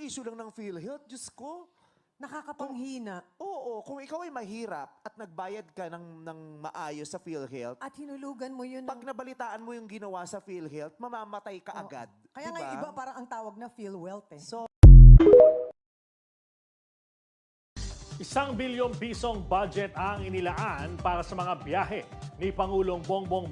benepisyo lang ng PhilHealth, Diyos ko. Nakakapanghina. Oo, kung ikaw ay mahirap at nagbayad ka ng maayos sa PhilHealth, At hinulugan mo yun. pag nabalitaan mo yung ginawa sa PhilHealth, mamamatay ka agad. Kaya nga Diba? yung iba parang ang tawag na PhilWealth eh. So, 1 bilyong pisong budget ang inilaan para sa mga biyahe ni Pangulong Bongbong